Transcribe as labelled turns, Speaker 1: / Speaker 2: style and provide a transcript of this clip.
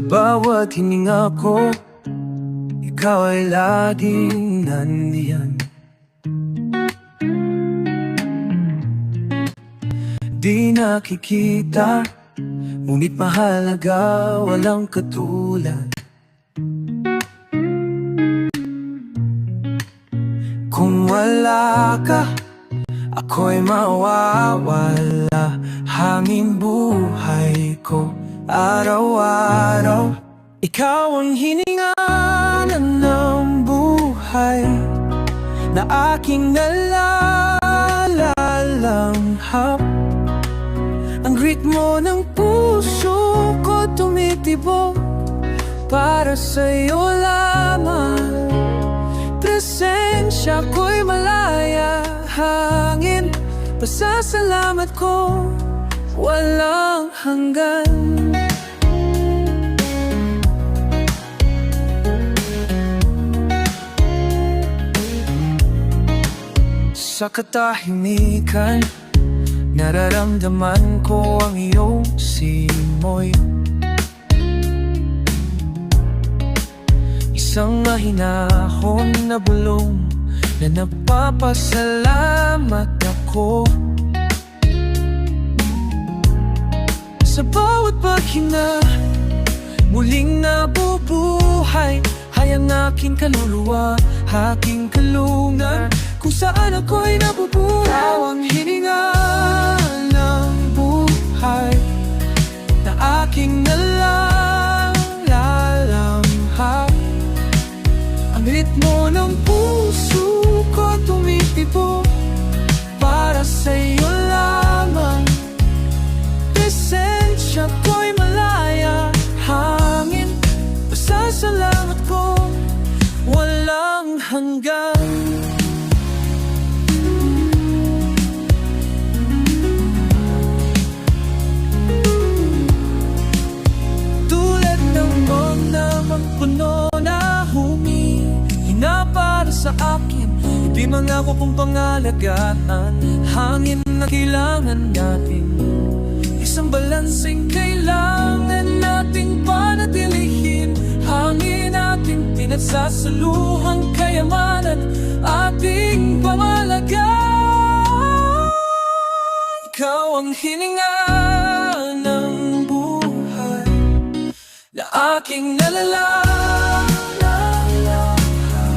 Speaker 1: bawat hininga ko, ikaw ay laging nandiyan. Di nakikita, ngunit mahalaga, walang katulad. Kung wala ka, ako'y mawawala. Hangin buhay ko, araw-araw. Ikaw ang hininga ng buhay na aking nalalalanghap. Ang ritmo ng puso ko tumitibok, para sa'yo lamang. Presensya ko'y malaya, hangin, pasasalamat ko, walang hanggan. Sa katahimikan, nararamdaman ko ang iyong simoy. Isang mahinahon na bulong na napapasalamat ako. Sa bawat paghinga, muling nabubuhay. Hayang aking kaluluwa, aking kalungan, kung saan ako'y nabubuhay. Ikaw ang hininga ng buhay na aking nalalalanghap. Ang ritmo ng puso ko tumitibok, para sa'yo lamang. Presensya ko'y malaya, hangin, pasasalamat ko, walang hanggan. Puno na humihina para sa akin, di mangako kong pangalagaan. Hangin na kailangan natin, isang balanseng kailangan nating panatilihin. Hangin ating pinagsasaluhang kayamanan, ating pamalagaan. Ikaw ang hininga ng buhay na aking nalalaman.